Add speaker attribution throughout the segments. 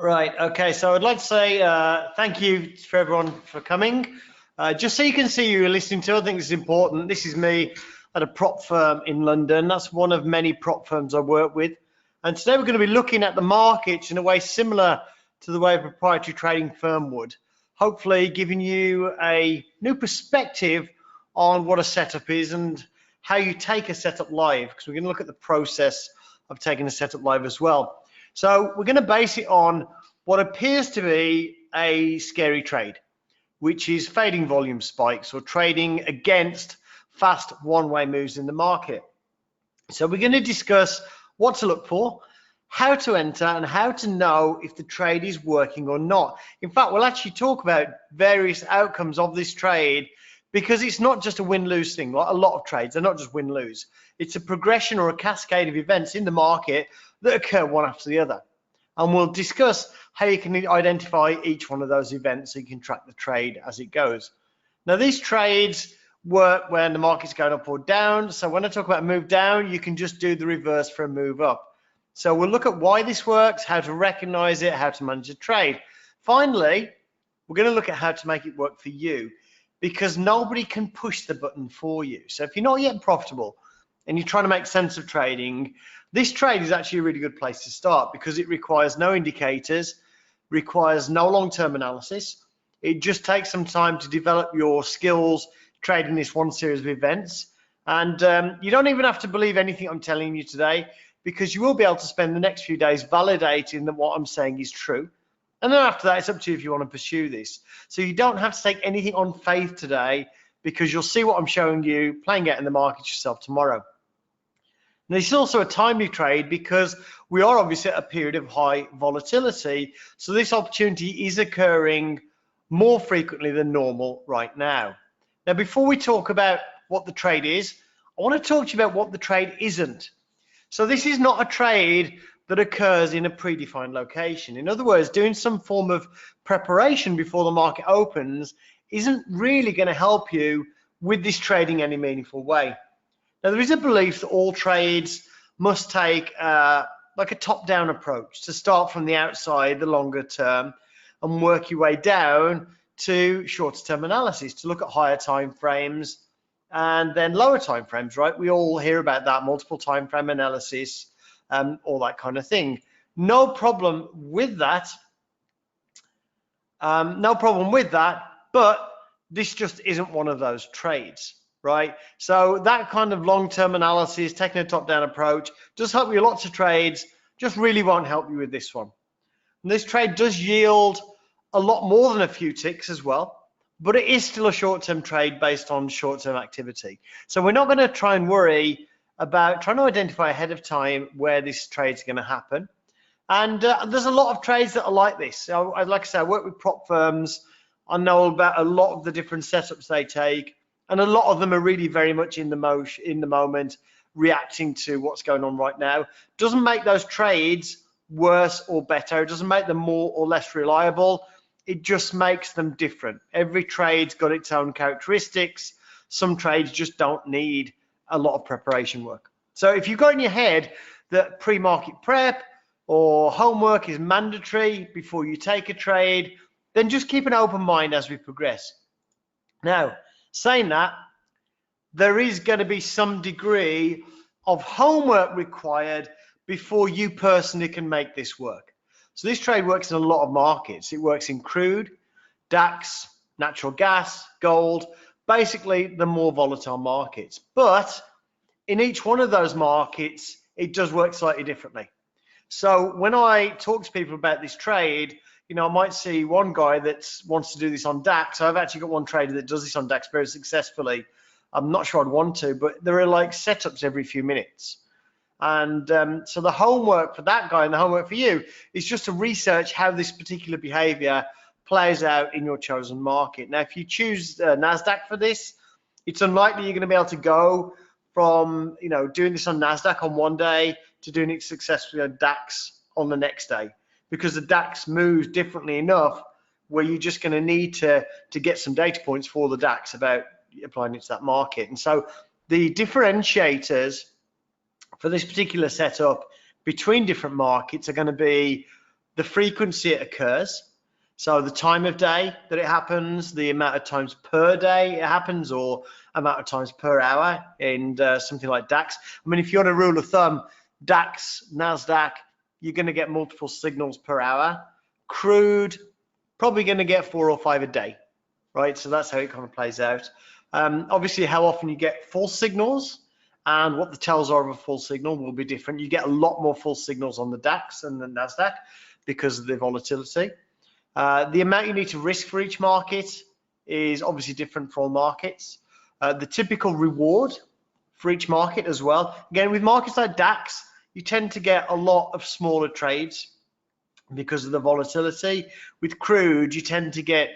Speaker 1: Right, okay, so I'd like to say thank you for everyone for coming. Just so you can see who you're listening to, I think it's important. This is me at a prop firm in London. That's one of many prop firms I work with. And today we're going to be looking at the markets in a way similar to the way a proprietary trading firm would. Hopefully giving you a new perspective on what a setup is and how you take a setup live, because we're going to look at the process of taking a setup live as well. So we're going to base it on what appears to be a scary trade, which is fading volume spikes or trading against fast one-way moves in the market. So we're going to discuss what to look for, how to enter, and how to know if the trade is working or not. In fact, we'll actually talk about various outcomes of this trade, because it's not just a win-lose thing. Like a lot of trades, they're not just win-lose. It's a progression or a cascade of events in the market that occur one after the other. And we'll discuss how you can identify each one of those events so you can track the trade as it goes. Now, these trades work when the market's going up or down. So when I talk about a move down, you can just do the reverse for a move up. So we'll look at why this works, how to recognize it, how to manage a trade. Finally, we're going to look at how to make it work for you, because nobody can push the button for you. So if you're not yet profitable and you're trying to make sense of trading, this trade is actually a really good place to start, because it requires no indicators, requires no long-term analysis. It just takes some time to develop your skills trading this one series of events. And you don't even have to believe anything I'm telling you today, because you will be able to spend the next few days validating that what I'm saying is true. And then after that, it's up to you if you want to pursue this. So you don't have to take anything on faith today, because you'll see what I'm showing you playing out in the market yourself tomorrow. Now, this is also a timely trade, because we are obviously at a period of high volatility. So this opportunity is occurring more frequently than normal right now. Now, before we talk about what the trade is, I want to talk to you about what the trade isn't. So this is not a trade that occurs in a predefined location. In other words, doing some form of preparation before the market opens isn't really going to help you with this trading in any meaningful way. Now, there is a belief that all trades must take like a top-down approach, to start from the outside, the longer term, and work your way down to shorter-term analysis, to look at higher time frames and then lower time frames, right? We all hear about that, multiple time frame analysis, all that kind of thing. No problem with that. But this just isn't one of those trades, right? So that kind of long-term analysis, taking a top-down approach, does help you with lots of trades, just really won't help you with this one. And this trade does yield a lot more than a few ticks as well, but it is still a short-term trade based on short-term activity. So we're not going to try and worry about trying to identify ahead of time where this trade's going to happen. And there's a lot of trades that are like this. So, like I said, I work with prop firms. I know about a lot of the different setups they take, and a lot of them are really very much in the moment, reacting to what's going on right now. Doesn't make those trades worse or better. It doesn't make them more or less reliable. It just makes them different. Every trade's got its own characteristics. Some trades just don't need a lot of preparation work. So if you've got in your head that pre-market prep or homework is mandatory before you take a trade, then just keep an open mind as we progress. Now, saying that, there is going to be some degree of homework required before you personally can make this work. So this trade works in a lot of markets. It works in crude, DAX, natural gas, gold, basically the more volatile markets. But in each one of those markets, it does work slightly differently. So when I talk to people about this trade, you know, I might see one guy that wants to do this on DAX. I've actually got one trader that does this on DAX very successfully. I'm not sure I'd want to, but there are like setups every few minutes. And so the homework for that guy and the homework for you is just to research how this particular behavior plays out in your chosen market. Now, if you choose NASDAQ for this, it's unlikely you're going to be able to go from, you know, doing this on NASDAQ on one day to doing it successfully on DAX on the next day, because the DAX moves differently enough where you're just going to need to get some data points for the DAX about applying it to that market. And so the differentiators for this particular setup between different markets are going to be the frequency it occurs. So the time of day that it happens, the amount of times per day it happens, or amount of times per hour in something like DAX. I mean, if you want a rule of thumb, DAX, NASDAQ, you're going to get multiple signals per hour. Crude, probably going to get 4 or 5 a day, right? So that's how it kind of plays out. Obviously, how often you get false signals and what the tells are of a false signal will be different. You get a lot more false signals on the DAX and the NASDAQ because of the volatility. The amount you need to risk for each market is obviously different for all markets. The typical reward for each market as well. Again, with markets like DAX, you tend to get a lot of smaller trades because of the volatility. With crude, you tend to get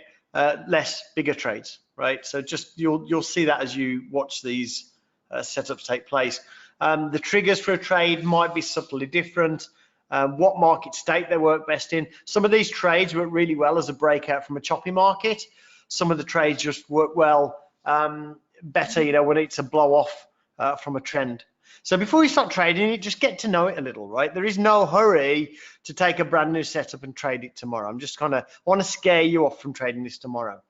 Speaker 1: less bigger trades, right? So just you'll see that as you watch these setups take place. The triggers for a trade might be subtly different. What market state they work best in. Some of these trades work really well as a breakout from a choppy market. Some of the trades just work well better, you know, when it's a blow off from a trend. So before you start trading it, just get to know it a little, right? There is no hurry to take a brand new setup and trade it tomorrow. I'm just I want to scare you off from trading this tomorrow,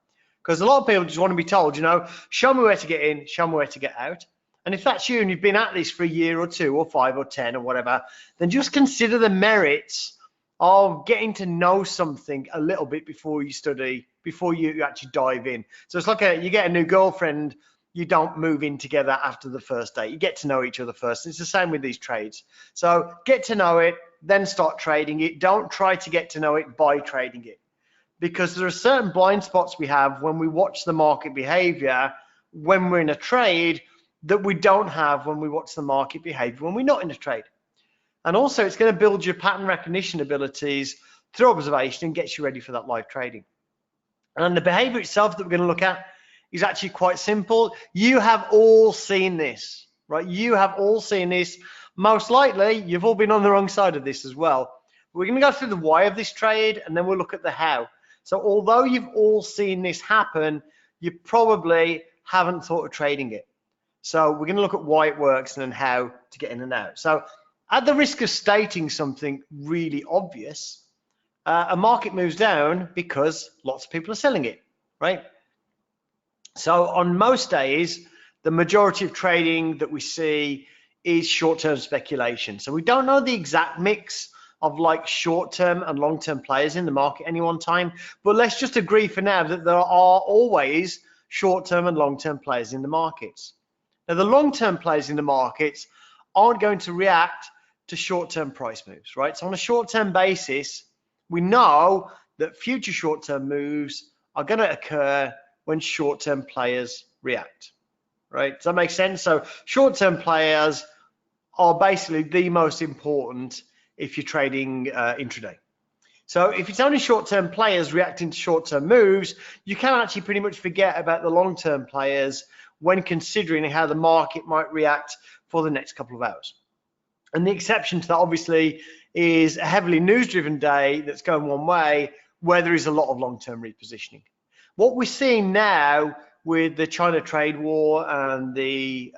Speaker 1: because a lot of people just want to be told, you know, show me where to get in, show me where to get out. And if that's you and you've been at this for a year or 2 or 5 or 10 or whatever, then just consider the merits of getting to know something a little bit before you study, before you actually dive in. So it's like you get a new girlfriend, you don't move in together after the first date. You get to know each other first. It's the same with these trades. So get to know it, then start trading it. Don't try to get to know it by trading it, because there are certain blind spots we have when we watch the market behavior when we're in a trade that we don't have when we watch the market behavior when we're not in a trade. And also, it's going to build your pattern recognition abilities through observation and gets you ready for that live trading. And the behavior itself that we're going to look at is actually quite simple. You have all seen this, right? You have all seen this. Most likely, you've all been on the wrong side of this as well. We're going to go through the why of this trade, and then we'll look at the how. So although you've all seen this happen, you probably haven't thought of trading it. So we're going to look at why it works and then how to get in and out. So at the risk of stating something really obvious, a market moves down because lots of people are selling it, right? So on most days, the majority of trading that we see is short-term speculation. So we don't know the exact mix of like short-term and long-term players in the market at any one time, but let's just agree for now that there are always short-term and long-term players in the markets. Now, the long-term players in the markets aren't going to react to short-term price moves, right? So on a short-term basis, we know that future short-term moves are going to occur when short-term players react, right? Does that make sense? So short-term players are basically the most important if you're trading intraday. So if it's only short-term players reacting to short-term moves, you can actually pretty much forget about the long-term players when considering how the market might react for the next couple of hours. And the exception to that, obviously, is a heavily news-driven day that's going one way, where there is a lot of long-term repositioning. What we're seeing now with the China trade war and the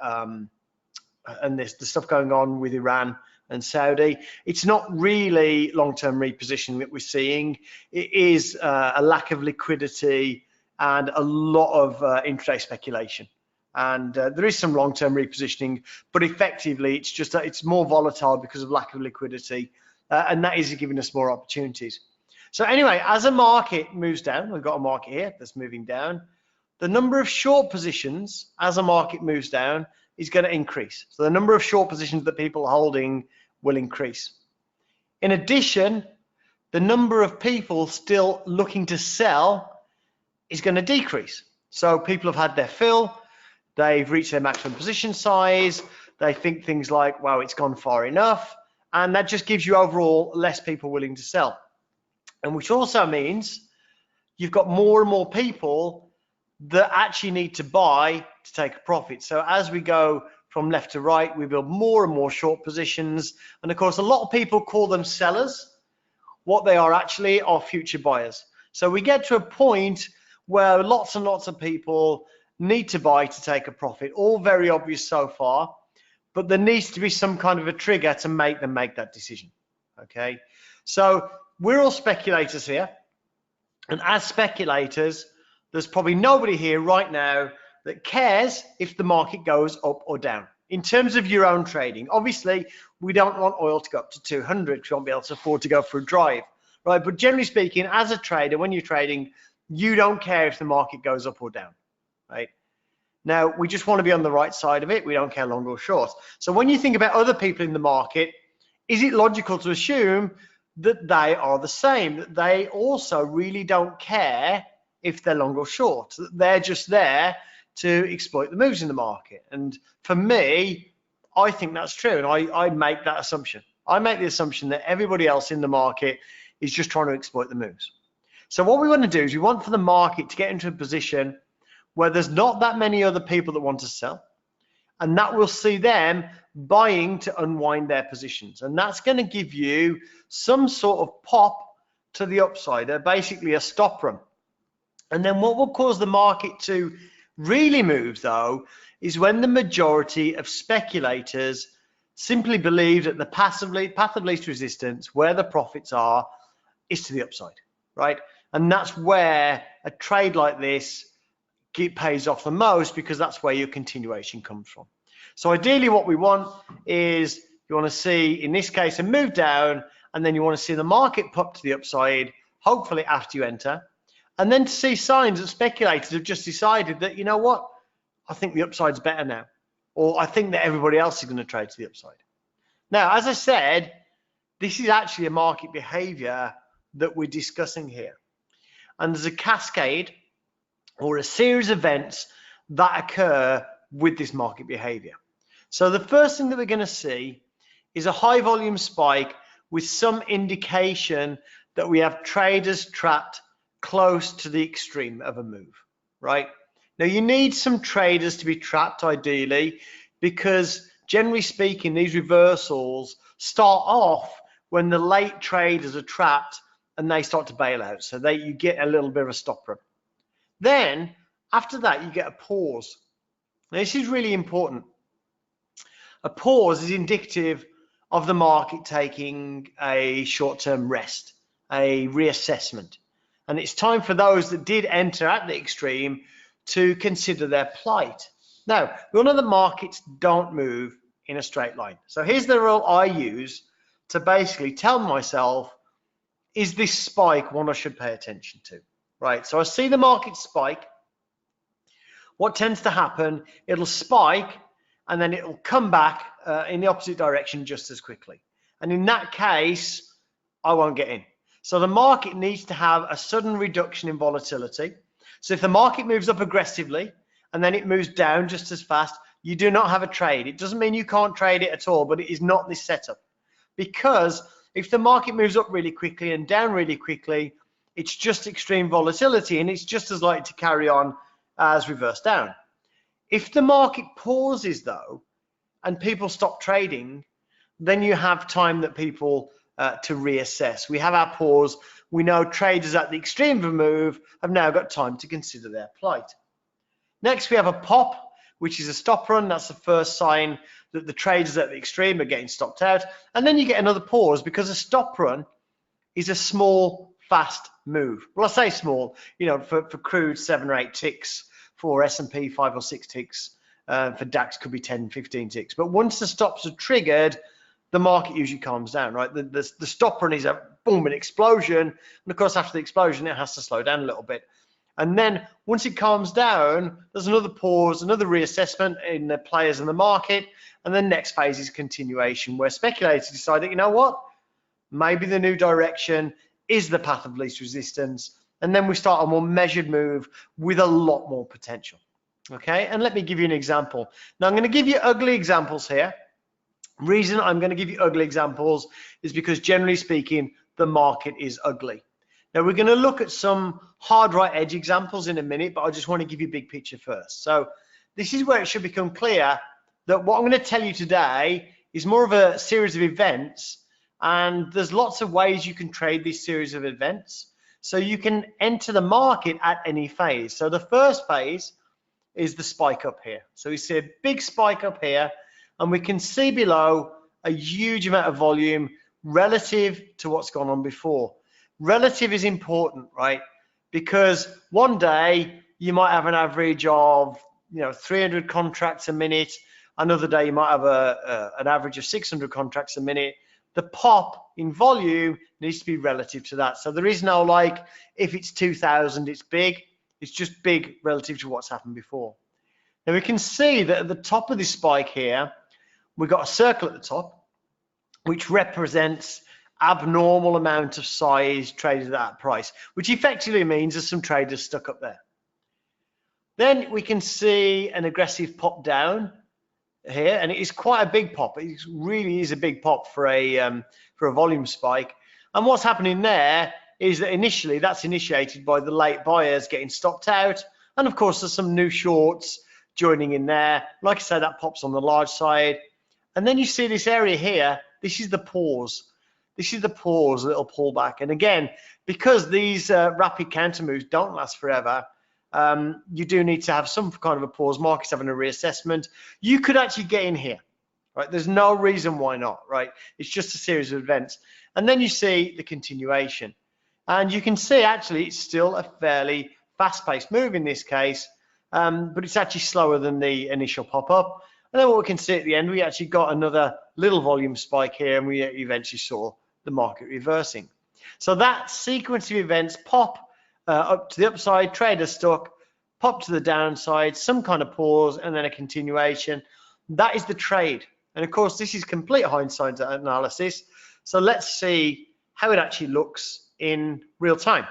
Speaker 1: stuff going on with Iran and Saudi, it's not really long-term repositioning that we're seeing. It is a lack of liquidity and a lot of intraday speculation. And there is some long-term repositioning, but effectively it's just that it's more volatile because of lack of liquidity, and that is giving us more opportunities. So anyway, as a market moves down, we've got a market here that's moving down, the number of short positions as a market moves down is going to increase. So the number of short positions that people are holding will increase. In addition, the number of people still looking to sell is going to decrease. So people have had their fill, they've reached their maximum position size, they think things like, wow, it's gone far enough, and that just gives you overall less people willing to sell. And which also means you've got more and more people that actually need to buy to take a profit. So as we go from left to right, we build more and more short positions. And of course, a lot of people call them sellers. What they are actually are future buyers. So we get to a point where lots and lots of people need to buy to take a profit. All very obvious so far, but there needs to be some kind of a trigger to make them make that decision. Okay, so we're all speculators here. And as speculators, there's probably nobody here right now that cares if the market goes up or down. In terms of your own trading, obviously, we don't want oil to go up to 200 because we won't be able to afford to go for a drive, right? But generally speaking, as a trader, when you're trading, you don't care if the market goes up or down, right? Now, we just want to be on the right side of it. We don't care long or short. So when you think about other people in the market, is it logical to assume that they are the same, that they also really don't care if they're long or short, that they're just there to exploit the moves in the market? And for me, I think that's true, and I make that assumption. I make the assumption that everybody else in the market is just trying to exploit the moves. So what we want to do is we want for the market to get into a position where there's not that many other people that want to sell, and that will see them buying to unwind their positions, and that's going to give you some sort of pop to the upside, basically a stop run. And then what will cause the market to really move, though, is when the majority of speculators simply believe that the path of least resistance, where the profits are, is to the upside, right? And that's where a trade like this pays off the most, because that's where your continuation comes from. So ideally what we want is, you want to see, in this case, a move down, and then you want to see the market pop to the upside, hopefully after you enter, and then to see signs that speculators have just decided that, you know what, I think the upside's better now, or I think that everybody else is going to trade to the upside. Now, as I said, this is actually a market behavior that we're discussing here. And there's a cascade or a series of events that occur with this market behavior. So the first thing that we're going to see is a high volume spike with some indication that we have traders trapped close to the extreme of a move, right? Now you need some traders to be trapped ideally, because generally speaking, these reversals start off when the late traders are trapped and they start to bail out. So you get a little bit of a stop run. Then after that, you get a pause. Now, this is really important. A pause is indicative of the market taking a short-term rest, a reassessment. And it's time for those that did enter at the extreme to consider their plight. Now, we all know that markets don't move in a straight line. So here's the rule I use to basically tell myself, is this spike one I should pay attention to, right? So I see the market spike. What tends to happen, it'll spike and then it'll come back in the opposite direction just as quickly. And in that case, I won't get in. So the market needs to have a sudden reduction in volatility. So if the market moves up aggressively and then it moves down just as fast, you do not have a trade. It doesn't mean you can't trade it at all, but it is not this setup. Because if the market moves up really quickly and down really quickly, it's just extreme volatility and it's just as likely to carry on as reverse down. If the market pauses though, and people stop trading, then you have time that people to reassess. We have our pause. We know traders at the extreme of a move have now got time to consider their plight. Next, we have a pop, which is a stop run. That's the first sign that the traders at the extreme are getting stopped out. And then you get another pause, because a stop run is a small, fast move. Well, I say small, you know, for crude 7 or 8 ticks, for S&P 5 or 6 ticks, for DAX could be 10, 15 ticks. But once the stops are triggered, the market usually calms down, right? The stop run is a boom, an explosion. And of course, after the explosion, it has to slow down a little bit. And then once it calms down, there's another pause, another reassessment in the players in the market. And the next phase is continuation, where speculators decide that, you know what, maybe the new direction is the path of least resistance. And then we start a more measured move with a lot more potential. Okay, and let me give you an example. Now I'm going to give you ugly examples here. Reason I'm going to give you ugly examples is because generally speaking, the market is ugly. Now we're going to look at some hard right edge examples in a minute, but I just want to give you a big picture first. So this is where it should become clear that what I'm going to tell you today is more of a series of events, and there's lots of ways you can trade this series of events. So you can enter the market at any phase. So the first phase is the spike up here. So we see a big spike up here, and we can see below a huge amount of volume relative to what's gone on before. relative is important, right? Because one day you might have an average of 300 contracts a minute. Another day you might have an average of 600 contracts a minute. The pop in volume needs to be relative to that. So there is no like, if it's 2,000, it's big. It's just big relative to what's happened before. Now we can see that at the top of this spike here, we've got a circle at the top, which represents abnormal amount of size traded at that price, which effectively means there's some traders stuck up there. Then we can see an aggressive pop down here, and it is quite a big pop. It really is a big pop for a volume spike. And what's happening there is that initially that's initiated by the late buyers getting stopped out, and of course there's some new shorts joining in there. Like I said, that pops on the large side, and then you see this area here. This is the pause. This is the pause, a little pullback. And again, because these rapid counter moves don't last forever, you do need to have some kind of a pause. Markets having a reassessment. You could actually get in here, right? There's no reason why not, right? It's just a series of events. And then you see the continuation. And you can see actually it's still a fairly fast-paced move in this case, but it's actually slower than the initial pop-up. And then what we can see at the end, we actually got another little volume spike here, and we eventually saw the market reversing. So that sequence of events, pop up to the upside, trader stuck, pop to the downside, some kind of pause, and then a continuation. That is the trade. And of course, this is complete hindsight analysis. So let's see how it actually looks in real time.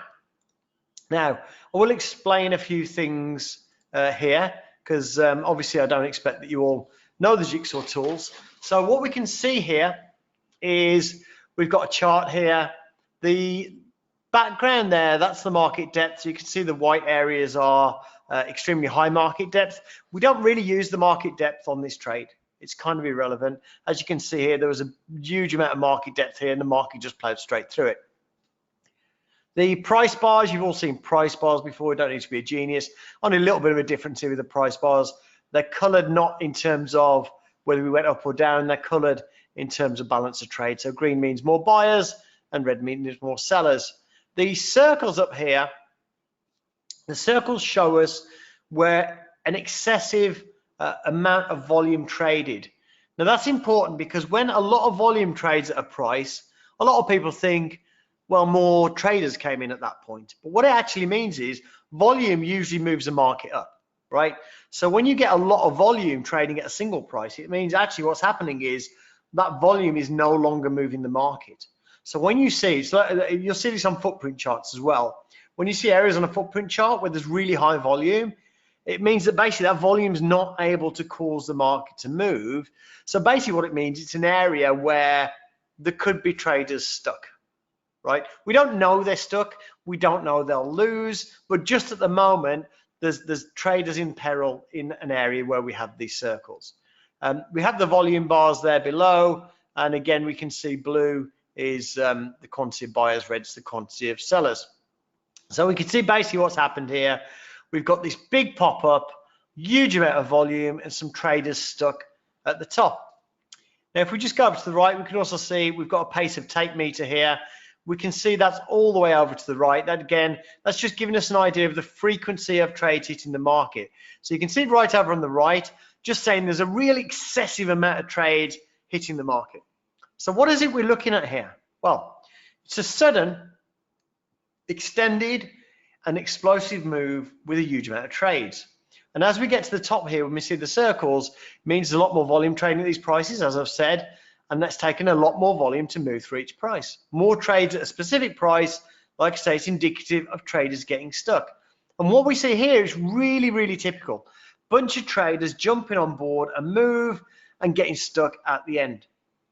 Speaker 1: Now, I will explain a few things here, because obviously I don't expect that you all know the Jigsaw tools. So what we can see here is we've got a chart here. The background there, that's the market depth. So you can see the white areas are extremely high market depth. We don't really use the market depth on this trade. It's kind of irrelevant. As you can see here, there was a huge amount of market depth here, and the market just plowed straight through it. The price bars, you've all seen price bars before. You don't need to be a genius. Only a little bit of a difference here with the price bars. They're colored not in terms of whether we went up or down. They're colored in terms of balance of trade. So green means more buyers and red means more sellers. The circles up here, the circles show us where an excessive amount of volume traded. Now that's important because when a lot of volume trades at a price, a lot of people think, well, more traders came in at that point. But what it actually means is volume usually moves the market up, right? So when you get a lot of volume trading at a single price, it means actually what's happening is that volume is no longer moving the market. So when you see, you'll see this on footprint charts as well. When you see areas on a footprint chart where there's really high volume, it means that basically that volume is not able to cause the market to move. So basically what it means, it's an area where there could be traders stuck, right? We don't know they're stuck. We don't know they'll lose, but just at the moment, there's traders in peril in an area where we have these circles. We have the volume bars there below, and again, we can see blue is the quantity of buyers, red is the quantity of sellers. So we can see basically what's happened here. We've got this big pop-up, huge amount of volume, and some traders stuck at the top. Now, if we just go up to the right, we can also see we've got a pace of tape meter here. We can see that's all the way over to the right. That again, that's just giving us an idea of the frequency of trades hitting the market. So you can see right over on the right, just saying there's a real excessive amount of trades hitting the market. So what is it we're looking at here? Well, it's a sudden, extended, and explosive move with a huge amount of trades. And as we get to the top here, when we see the circles, it means there's a lot more volume trading at these prices, as I've said, and that's taken a lot more volume to move through each price. More trades at a specific price, like I say, it's indicative of traders getting stuck. And what we see here is really, really typical. Bunch of traders jumping on board a move and getting stuck at the end,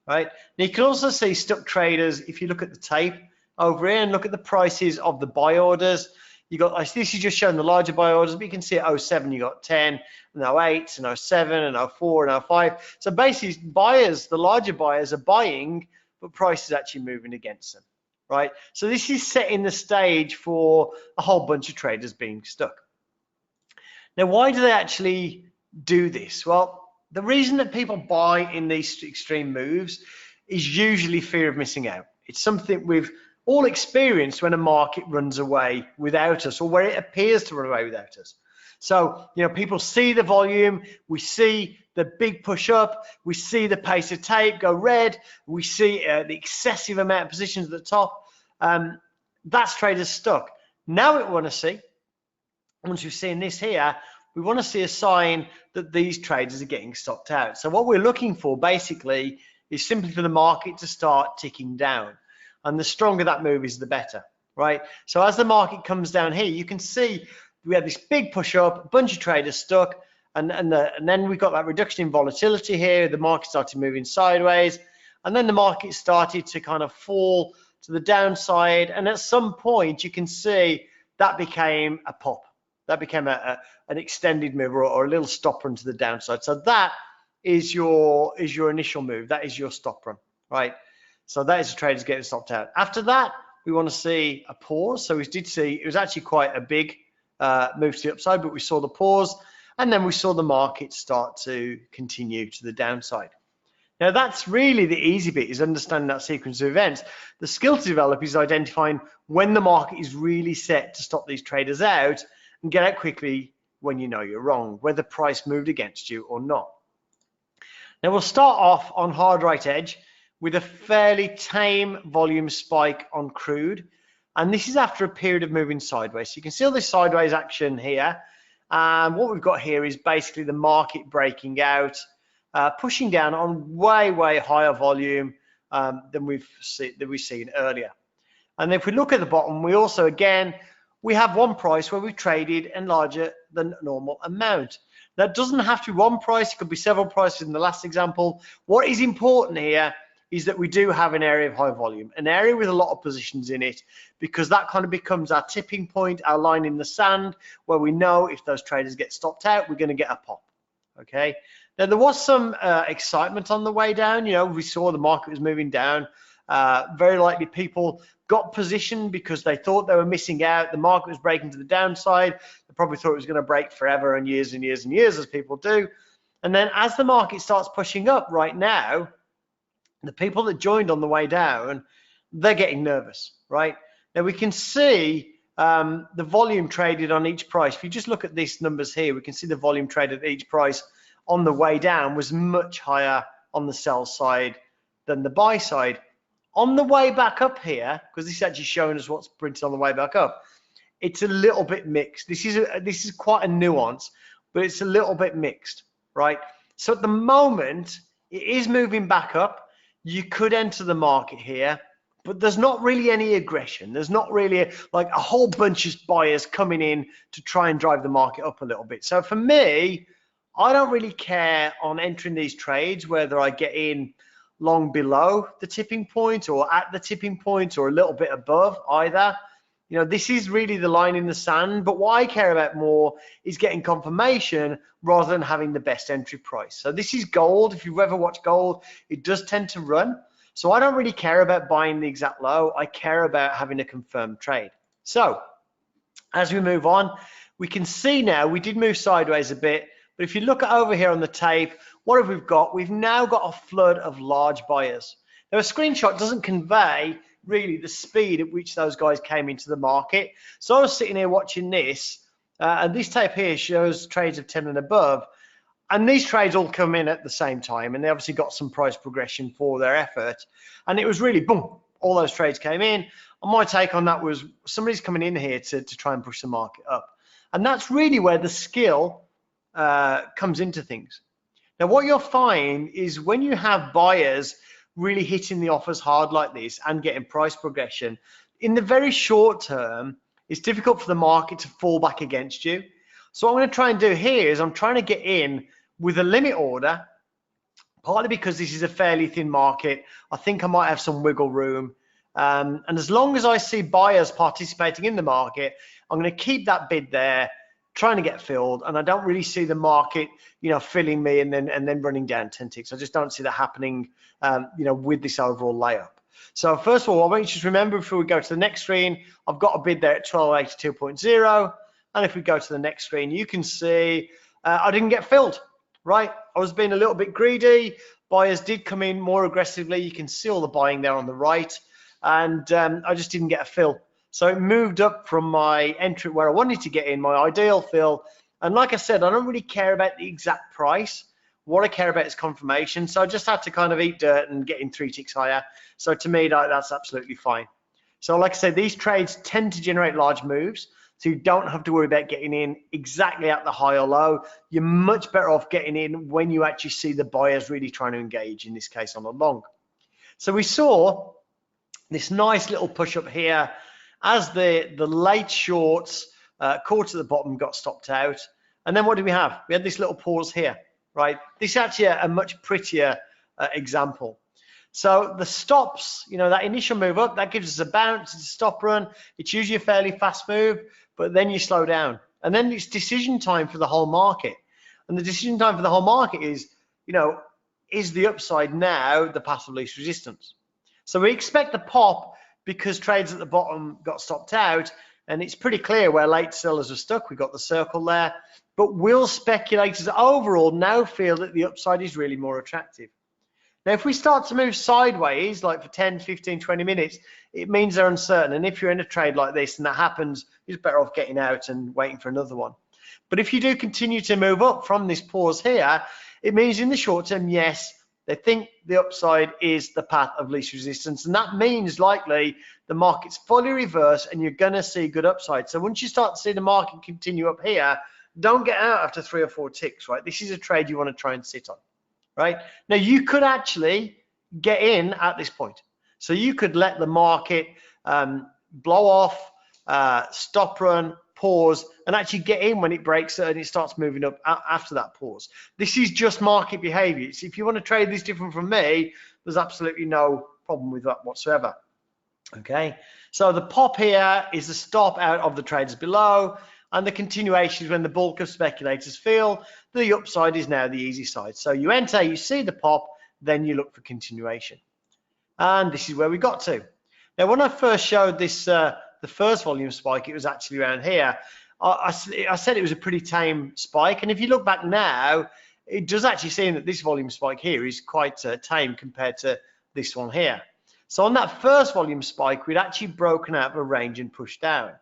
Speaker 1: right? Now you can also see stuck traders if you look at the tape over here and look at the prices of the buy orders. You got, this is just showing the larger buy orders, but you can see at 07 you got 10, and 08, and 07, and 04, and 05. So basically buyers, the larger buyers are buying, but price is actually moving against them, right? So this is setting the stage for a whole bunch of traders being stuck. Now, why do they actually do this? Well, the reason that people buy in these extreme moves is usually fear of missing out. It's something we've all experienced when a market runs away without us, or where it appears to run away without us. So, people see the volume, we see the big push up, we see the pace of tape go red, we see the excessive amount of positions at the top. That's traders stuck. Now what we want to see, once we've seen this here, we want to see a sign that these traders are getting stopped out. So what we're looking for basically is simply for the market to start ticking down. And the stronger that move is, the better, right? So as the market comes down here, you can see we had this big push up, a bunch of traders stuck, and then we got that reduction in volatility here. The market started moving sideways, and then the market started to kind of fall to the downside. And at some point, you can see that became a pop. That became an extended move, or a little stop run to the downside. So that is your initial move. That is your stop run, right? So that is the traders getting stopped out. After that, we want to see a pause. So we did see it was actually quite a big move to the upside, but we saw the pause, and then we saw the market start to continue to the downside. Now that's really the easy bit, is understanding that sequence of events. The skill to develop is identifying when the market is really set to stop these traders out, and get out quickly when you know you're wrong, whether price moved against you or not. Now we'll start off on hard right edge with a fairly tame volume spike on crude. And this is after a period of moving sideways. So you can see all this sideways action here. And what we've got here is basically the market breaking out, pushing down on way higher volume than we've seen earlier. And if we look at the bottom, we also, again, we have one price where we've traded a larger than normal amount. That doesn't have to be one price. It could be several prices in the last example. What is important here is that we do have an area of high volume, an area with a lot of positions in it, because that kind of becomes our tipping point, our line in the sand, where we know if those traders get stopped out, we're going to get a pop. Okay. Now there was some excitement on the way down. We saw the market was moving down. Very likely people got positioned because they thought they were missing out. The market was breaking to the downside. They probably thought it was going to break forever and years and years and years, as people do. And then as the market starts pushing up right now, the people that joined on the way down, they're getting nervous, right? Now we can see the volume traded on each price. If you just look at these numbers here, we can see the volume traded at each price on the way down was much higher on the sell side than the buy side. On the way back up here, because this is actually showing us what's printed on the way back up, it's a little bit mixed. This is quite a nuance, but it's a little bit mixed, right? So at the moment, it is moving back up. You could enter the market here, but there's not really any aggression. There's not really like a whole bunch of buyers coming in to try and drive the market up a little bit. So for me, I don't really care on entering these trades whether I get in long below the tipping point or at the tipping point or a little bit above either. This is really the line in the sand, but what I care about more is getting confirmation rather than having the best entry price. So this is gold. If you've ever watched gold, it does tend to run. So I don't really care about buying the exact low. I care about having a confirmed trade. So as we move on, we can see now we did move sideways a bit, but if you look over here on the tape, what have we got? We've now got a flood of large buyers. Now a screenshot doesn't convey really the speed at which those guys came into the market. So I was sitting here watching this, and this tape here shows trades of 10 and above, and these trades all come in at the same time, and they obviously got some price progression for their effort, and it was really boom, all those trades came in. And my take on that was somebody's coming in here to try and push the market up, and that's really where the skill comes into things. Now what you'll find is when you have buyers really hitting the offers hard like this and getting price progression, in the very short term, it's difficult for the market to fall back against you. So what I'm going to try and do here is I'm trying to get in with a limit order, partly because this is a fairly thin market. I think I might have some wiggle room. And as long as I see buyers participating in the market, I'm going to keep that bid there, trying to get filled, and I don't really see the market, filling me and then running down 10 ticks. I just don't see that happening, with this overall layup. So first of all, I want you to just remember before we go to the next screen, I've got a bid there at 1282.0, and if we go to the next screen, you can see I didn't get filled, right? I was being a little bit greedy. Buyers did come in more aggressively. You can see all the buying there on the right. and I just didn't get a fill. So it moved up from my entry where I wanted to get in, my ideal fill. And like I said, I don't really care about the exact price. What I care about is confirmation. So I just had to kind of eat dirt and get in 3 ticks higher. So to me, that's absolutely fine. So like I said, these trades tend to generate large moves. So you don't have to worry about getting in exactly at the high or low. You're much better off getting in when you actually see the buyers really trying to engage, in this case on a long. So we saw this nice little push up here as the late shorts caught at the bottom, got stopped out. And then what did we have? We had this little pause here, right? This is actually a much prettier example. So the stops, you know, that initial move up, that gives us a bounce, it's a stop run. It's usually a fairly fast move, but then you slow down. And then it's decision time for the whole market. And the decision time for the whole market is, you know, is the upside now the path of least resistance? So we expect the pop because trades at the bottom got stopped out, and it's pretty clear where late sellers are stuck. We've got the circle there. But will speculators overall now feel that the upside is really more attractive? Now, if we start to move sideways, like for 10, 15, 20 minutes, it means they're uncertain. And if you're in a trade like this and that happens, you're better off getting out and waiting for another one. But if you do continue to move up from this pause here, it means in the short term, yes, they think the upside is the path of least resistance. And that means likely the market's fully reversed and you're going to see good upside. So once you start to see the market continue up here, don't get out after 3 or 4 ticks, right? This is a trade you want to try and sit on. Right now, you could actually get in at this point. So you could let the market blow off, stop run, pause, and actually get in when it breaks and it starts moving up after that pause. This is just market behavior. So if you want to trade this different from me, there's absolutely no problem with that whatsoever. Okay, so the pop here is the stop out of the traders below. And the continuation is when the bulk of speculators feel the upside is now the easy side. So you enter, you see the pop, then you look for continuation. And this is where we got to. Now, when I first showed this, the first volume spike, it was actually around here. I said it was a pretty tame spike. And if you look back now, it does actually seem that this volume spike here is quite tame compared to this one here. So on that first volume spike, we'd actually broken out of a range and pushed down.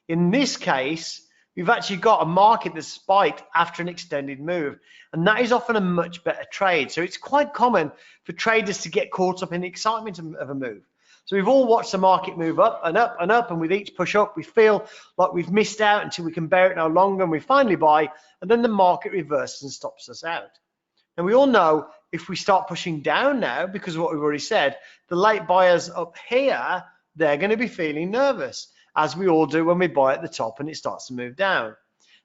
Speaker 1: In this case, we've actually got a market that's spiked after an extended move, and that is often a much better trade. So it's quite common for traders to get caught up in the excitement of a move. So we've all watched the market move up and up and up, and with each push up, we feel like we've missed out until we can bear it no longer, and we finally buy, and then the market reverses and stops us out. And we all know if we start pushing down now, because of what we've already said, the late buyers up here, they're going to be feeling nervous, as we all do when we buy at the top and it starts to move down.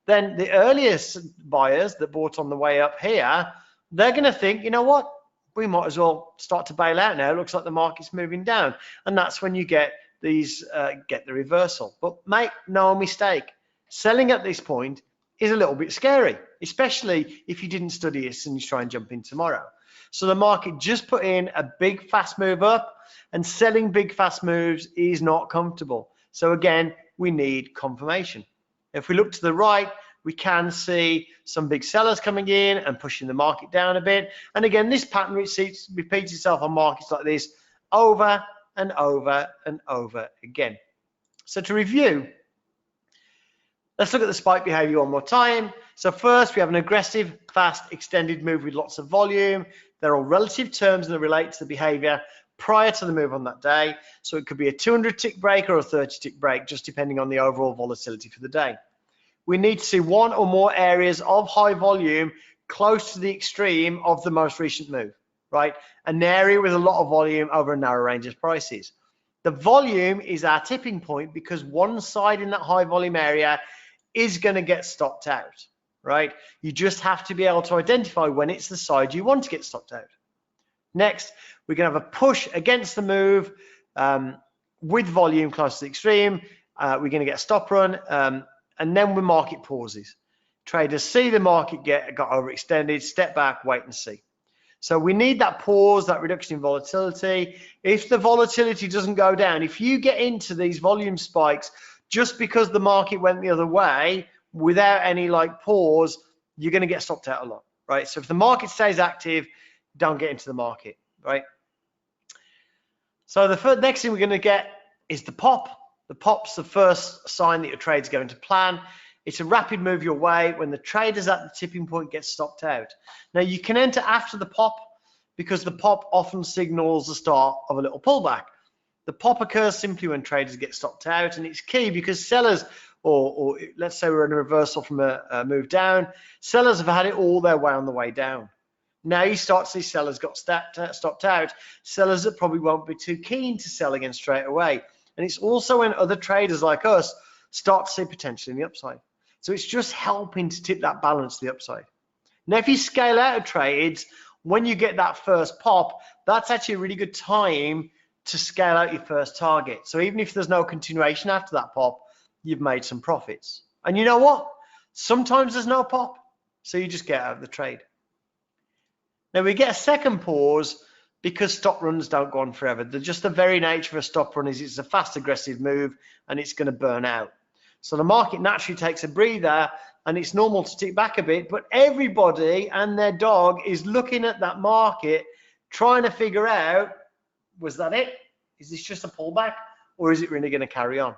Speaker 1: Then the earliest buyers that bought on the way up here, they're going to think, you know what, we might as well start to bail out now. It looks like the market's moving down. And that's when you get these, get the reversal. But make no mistake, selling at this point is a little bit scary, especially if you didn't study this and you try and jump in tomorrow. So the market just put in a big fast move up, and selling big fast moves is not comfortable. So again, we need confirmation. If we look to the right, we can see some big sellers coming in and pushing the market down a bit. And again, this pattern repeats itself on markets like this over and over and over again. So to review, let's look at the spike behavior one more time. So first, we have an aggressive, fast, extended move with lots of volume. They're all relative terms that relate to the behavior prior to the move on that day. So it could be a 200 tick break or a 30 tick break, just depending on the overall volatility for the day. We need to see one or more areas of high volume close to the extreme of the most recent move, right? An area with a lot of volume over a narrow range of prices. The volume is our tipping point because one side in that high volume area is going to get stopped out, right? You just have to be able to identify when it's the side you want to get stopped out. Next, we're going to have a push against the move with volume close to the extreme. We're going to get a stop run, and then when market pauses. Traders see the market got overextended, step back, wait and see. So we need that pause, that reduction in volatility. If the volatility doesn't go down, if you get into these volume spikes just because the market went the other way without any like pause, you're going to get stopped out a lot, right? So if the market stays active, don't get into the market, right? So the next thing we're going to get is the pop. The pop's the first sign that your trade's going to plan. It's a rapid move your way when the traders at the tipping point get stopped out. Now you can enter after the pop because the pop often signals the start of a little pullback. The pop occurs simply when traders get stopped out, and it's key because sellers, or let's say we're in a reversal from a move down, sellers have had it all their way on the way down. Now you start to see sellers got stopped out, sellers that probably won't be too keen to sell again straight away. And it's also when other traders like us start to see potential in the upside. So it's just helping to tip that balance to the upside. Now, if you scale out of trades, when you get that first pop, that's actually a really good time to scale out your first target. So even if there's no continuation after that pop, you've made some profits. And you know what? Sometimes there's no pop, so you just get out of the trade. Now we get a second pause because stop runs don't go on forever. They're just the very nature of a stop run is it's a fast, aggressive move and it's going to burn out. So the market naturally takes a breather and it's normal to tick back a bit, but everybody and their dog is looking at that market, trying to figure out, was that it? Is this just a pullback or is it really going to carry on?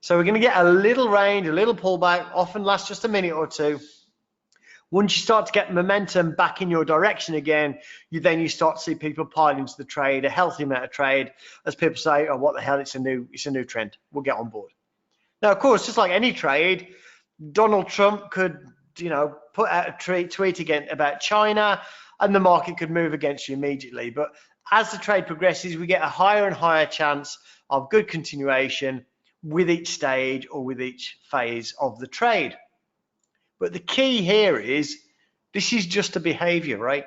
Speaker 1: So we're going to get a little range, a little pullback, often lasts just a minute or two. Once you start to get momentum back in your direction again, you start to see people pile into the trade, a healthy amount of trade, as people say, oh, what the hell, it's a new trend. We'll get on board. Now, of course, just like any trade, Donald Trump could, put out a tweet again about China and the market could move against you immediately. But as the trade progresses, we get a higher and higher chance of good continuation with each stage or with each phase of the trade. But the key here is this is just a behavior, right?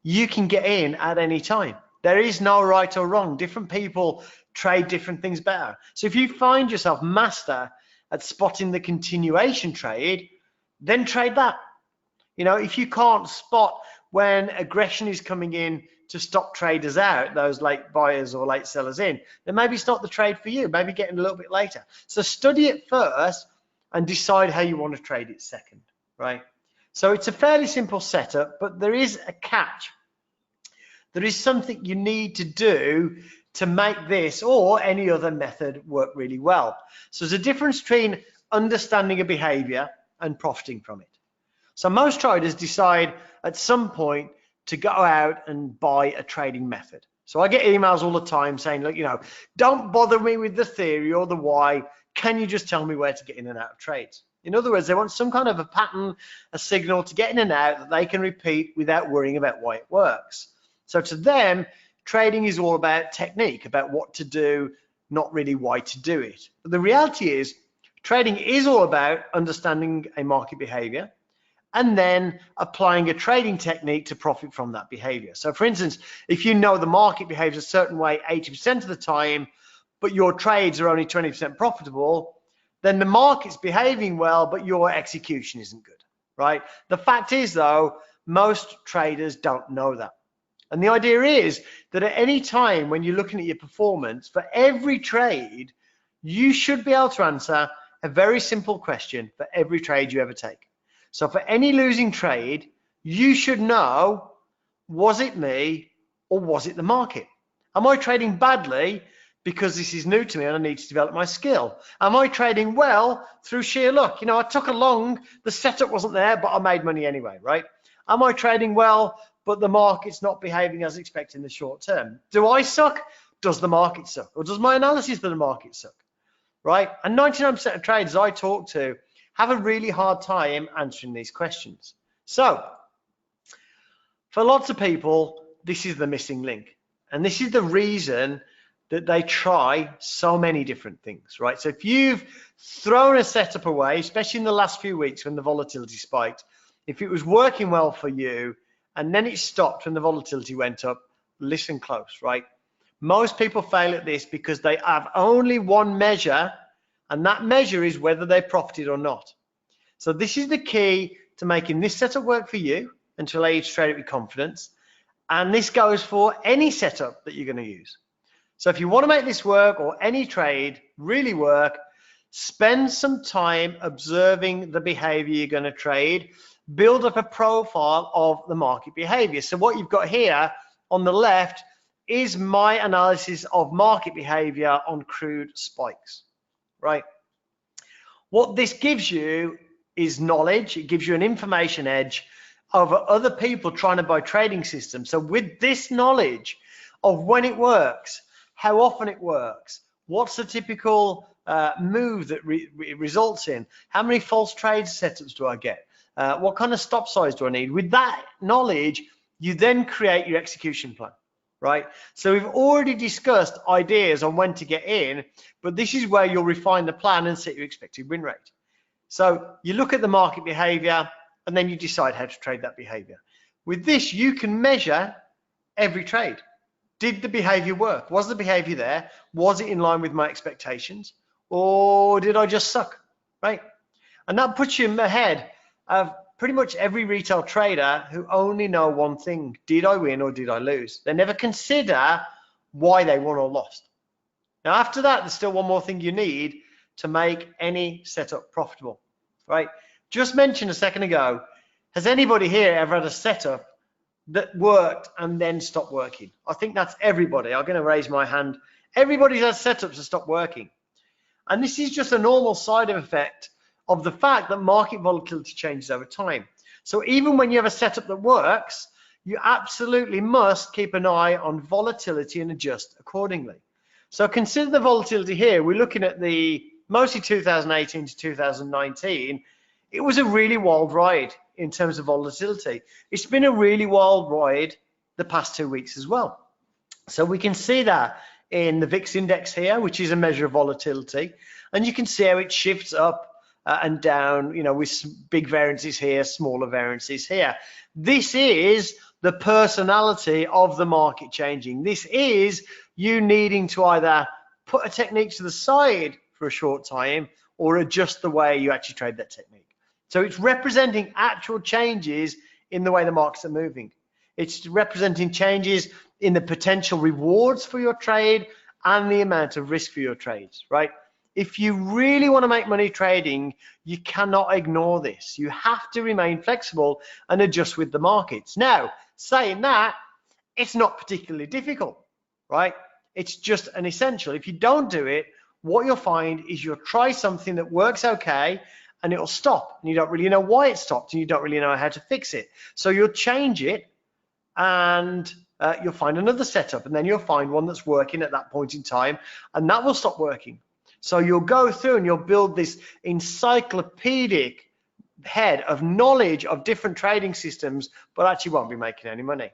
Speaker 1: You can get in at any time. There is no right or wrong. Different people trade different things better. So if you find yourself master at spotting the continuation trade, then trade that. If you can't spot when aggression is coming in to stop traders out, those late buyers or late sellers in, then maybe it's not the trade for you. Maybe get in a little bit later. So study it first and decide how you want to trade it second, right? So it's a fairly simple setup, but there is a catch. There is something you need to do to make this or any other method work really well. So there's a difference between understanding a behavior and profiting from it. So most traders decide at some point to go out and buy a trading method. So I get emails all the time saying, look, don't bother me with the theory or the why. Can you just tell me where to get in and out of trades? In other words, they want some kind of a pattern, a signal to get in and out that they can repeat without worrying about why it works. So to them, trading is all about technique, about what to do, not really why to do it. But the reality is, trading is all about understanding a market behavior and then applying a trading technique to profit from that behavior. So for instance, if you know the market behaves a certain way 80% of the time, but your trades are only 20% profitable, then the market's behaving well, but your execution isn't good, right? The fact is, though, most traders don't know that. And the idea is that at any time when you're looking at your performance, for every trade, you should be able to answer a very simple question for every trade you ever take. So for any losing trade, you should know, was it me or was it the market? Am I trading badly because this is new to me and I need to develop my skill? Am I trading well through sheer luck? I took a long, the setup wasn't there, but I made money anyway, right? Am I trading well, but the market's not behaving as expected in the short term? Do I suck? Does the market suck? Or does my analysis of the market suck, right? And 99% of traders I talk to have a really hard time answering these questions. So for lots of people, this is the missing link. And this is the reason that they try so many different things, right? So if you've thrown a setup away, especially in the last few weeks when the volatility spiked, if it was working well for you and then it stopped when the volatility went up, listen close, right? Most people fail at this because they have only one measure, and that measure is whether they profited or not. So this is the key to making this setup work for you and to allow you to trade it with confidence. And this goes for any setup that you're going to use. So if you want to make this work or any trade really work, spend some time observing the behavior you're going to trade, build up a profile of the market behavior. So what you've got here on the left is my analysis of market behavior on crude spikes, right? What this gives you is knowledge. It gives you an information edge over other people trying to buy trading systems. So with this knowledge of when it works, how often it works, what's the typical move that it results in, how many false trade setups do I get, what kind of stop size do I need? With that knowledge, you then create your execution plan, right? So we've already discussed ideas on when to get in, but this is where you'll refine the plan and set your expected win rate. So you look at the market behavior and then you decide how to trade that behavior. With this, you can measure every trade. Did the behavior work? Was the behavior there? Was it in line with my expectations? Or did I just suck, right? And that puts you ahead of pretty much every retail trader who only know one thing: did I win or did I lose? They never consider why they won or lost. Now, after that, there's still one more thing you need to make any setup profitable, right? Just mentioned a second ago, has anybody here ever had a setup that worked and then stopped working? I think that's everybody. I'm going to raise my hand. Everybody has setups that stop working. And this is just a normal side effect of the fact that market volatility changes over time. So even when you have a setup that works, you absolutely must keep an eye on volatility and adjust accordingly. So consider the volatility here. We're looking at the mostly 2018 to 2019. It was a really wild ride in terms of volatility. It's been a really wild ride the past 2 weeks as well. So we can see that in the VIX index here, which is a measure of volatility, and you can see how it shifts up and down, you know, with big variances here, smaller variances here. This is the personality of the market changing. This is you needing to either put a technique to the side for a short time or adjust the way you actually trade that technique. So it's representing actual changes in the way the markets are moving. It's representing changes in the potential rewards for your trade and the amount of risk for your trades, right? If you really want to make money trading, you cannot ignore this. You have to remain flexible and adjust with the markets. Now, saying that, it's not particularly difficult, right? It's just an essential. If you don't do it, what you'll find is you'll try something that works okay, and it'll stop, and you don't really know why it stopped, and you don't really know how to fix it. So you'll change it, and you'll find another setup, and then you'll find one that's working at that point in time, and that will stop working. So you'll go through and you'll build this encyclopedic head of knowledge of different trading systems, but actually won't be making any money.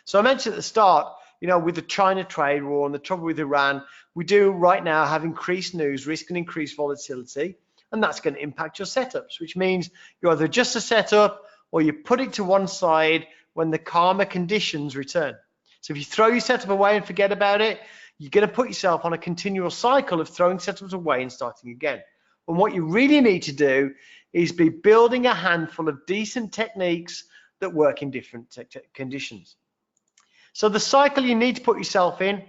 Speaker 1: So I mentioned at the start, you know, with the China trade war and the trouble with Iran, we do right now have increased news, risk and increased volatility. And that's going to impact your setups, which means you either adjust the setup or you put it to one side when the calmer conditions return. So if you throw your setup away and forget about it, you're going to put yourself on a continual cycle of throwing setups away and starting again. And what you really need to do is be building a handful of decent techniques that work in different conditions. So the cycle you need to put yourself in,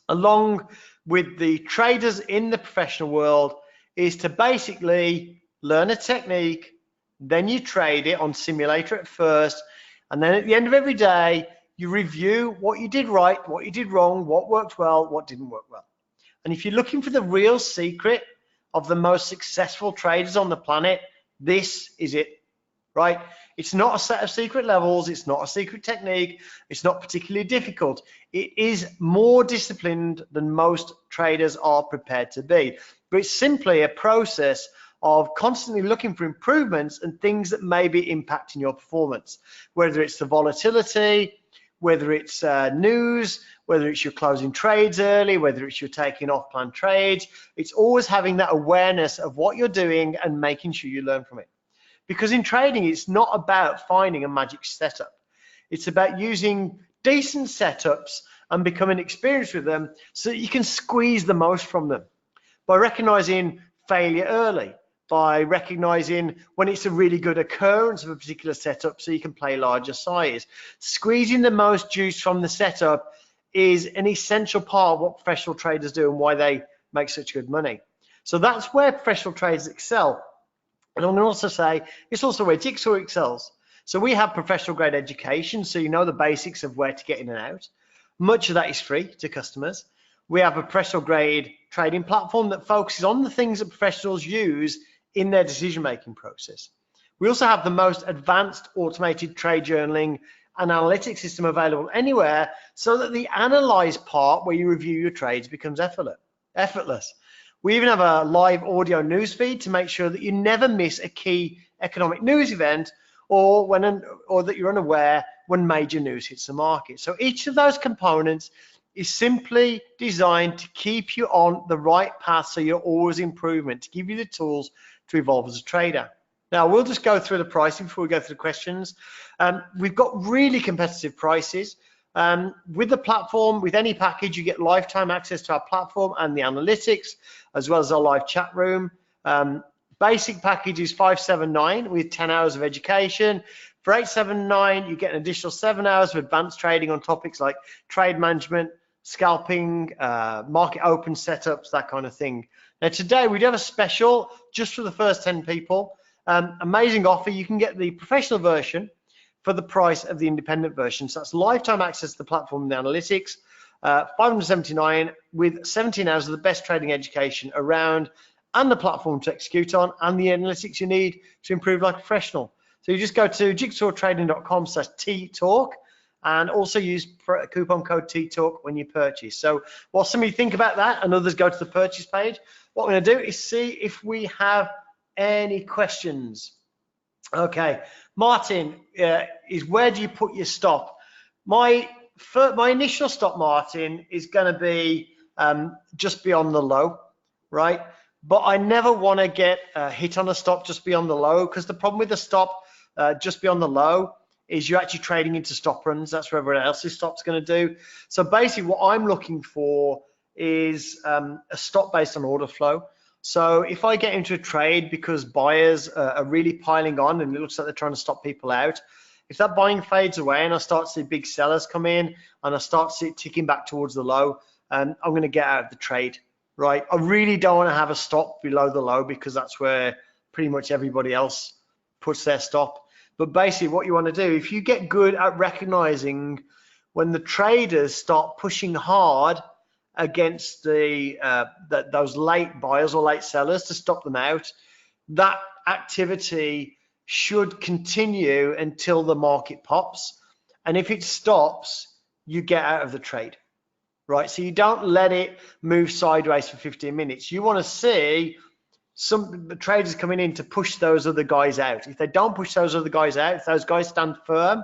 Speaker 1: along with the traders in the professional world, is to basically learn a technique, then you trade it on simulator at first, and then at the end of every day, you review what you did right, what you did wrong, what worked well, what didn't work well. And if you're looking for the real secret of the most successful traders on the planet, this is it, right? It's not a set of secret levels, it's not a secret technique, it's not particularly difficult. It is more disciplined than most traders are prepared to be. But it's simply a process of constantly looking for improvements and things that may be impacting your performance, whether it's the volatility, whether it's news, whether it's you're closing trades early, whether it's you're taking off-plan trades. It's always having that awareness of what you're doing and making sure you learn from it. Because in trading, it's not about finding a magic setup. It's about using decent setups and becoming experienced with them so that you can squeeze the most from them. By recognizing failure early, by recognizing when it's a really good occurrence of a particular setup so you can play larger size. Squeezing the most juice from the setup is an essential part of what professional traders do and why they make such good money. So that's where professional traders excel. And I'm going to also say it's also where Jigsaw excels. So we have professional grade education, so you know the basics of where to get in and out. Much of that is free to customers. We have a professional grade trading platform that focuses on the things that professionals use in their decision-making process. We also have the most advanced automated trade journaling and analytics system available anywhere, so that the analyze part where you review your trades becomes effortless. We even have a live audio news feed to make sure that you never miss a key economic news event or that you're unaware when major news hits the market. So each of those components is simply designed to keep you on the right path, so you're always improving, to give you the tools to evolve as a trader. Now, we'll just go through the pricing before we go through the questions. We've got really competitive prices. With the platform, with any package, you get lifetime access to our platform and the analytics, as well as our live chat room. Basic package is $579 with 10 hours of education. For $879, you get an additional 7 hours of advanced trading on topics like trade management, scalping, market open setups, that kind of thing. Now, today we do have a special just for the first 10 people. Amazing offer. You can get the professional version for the price of the independent version. So that's lifetime access to the platform and the analytics, $579 with 17 hours of the best trading education around, and the platform to execute on, and the analytics you need to improve like a professional. So you just go to jigsawtrading.com/TTalk and also use coupon code TTalk when you purchase. So while some of you think about that and others go to the purchase page, what we're going to do is see if we have any questions. Okay, Martin, is where do you put your stop? My initial stop, Martin, is going to be just beyond the low, right? But I never want to get hit on a stop just beyond the low, because the problem with the stop just beyond the low is you're actually trading into stop runs. That's what everyone else's stop's going to do. So basically what I'm looking for is a stop based on order flow. So if I get into a trade because buyers are really piling on and it looks like they're trying to stop people out, if that buying fades away and I start to see big sellers come in and I start to see it ticking back towards the low, I'm going to get out of the trade, right? I really don't want to have a stop below the low, because that's where pretty much everybody else puts their stop. But basically what you want to do, if you get good at recognizing when the traders start pushing hard against those late buyers or late sellers to stop them out, that activity should continue until the market pops. And if it stops, you get out of the trade, right? So you don't let it move sideways for 15 minutes. You want to see some traders coming in to push those other guys out. If they don't push those other guys out, if those guys stand firm,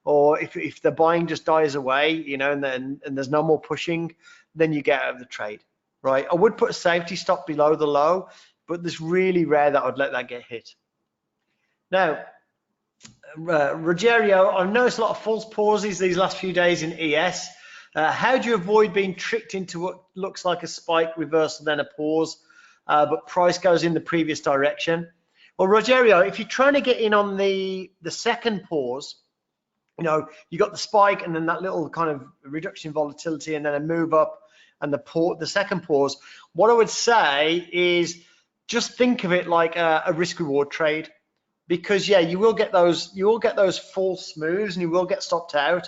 Speaker 1: or if the buying just dies away, you know, and there's no more pushing, then you get out of the trade, right? I would put a safety stop below the low, but it's really rare that I'd let that get hit. Now, Rogerio, I've noticed a lot of false pauses these last few days in ES. How do you avoid being tricked into what looks like a spike reversal, then a pause, but price goes in the previous direction? Well, Rogerio, if you're trying to get in on the second pause, you know, you got the spike and then that little kind of reduction in volatility and then a move up and the second pause, what I would say is just think of it like a risk reward trade, because yeah, you will get those false moves and you will get stopped out,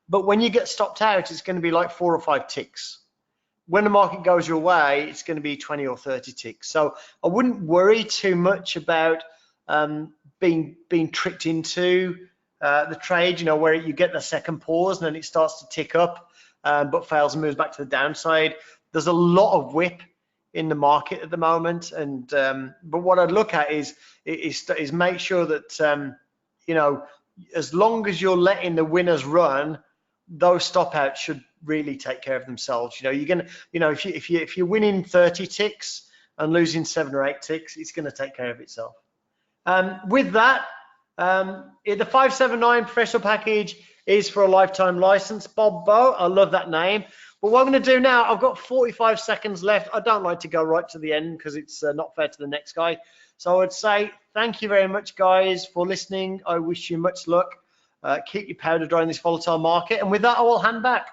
Speaker 1: but when you get stopped out, it's going to be like 4 or 5 ticks. When the market goes your way, it's going to be 20 or 30 ticks. So I wouldn't worry too much about being tricked into the trade, you know, where you get the second pause and then it starts to tick up, but fails and moves back to the downside. There's a lot of whip in the market at the moment, and but what I'd look at is make sure that you know, as long as you're letting the winners run, those stop outs should really take care of themselves. You know, you're gonna, you know, if you're winning 30 ticks and losing 7 or 8 ticks, it's going to take care of itself. With that, the 579 professional package is for a lifetime license. Bob Bow, I love that name. But what I'm going to do now, I've got 45 seconds left. I don't like to go right to the end because it's not fair to the next guy. So I would say thank you very much, guys, for listening. I wish you much luck. Keep your powder dry in this volatile market. And with that, I will hand back.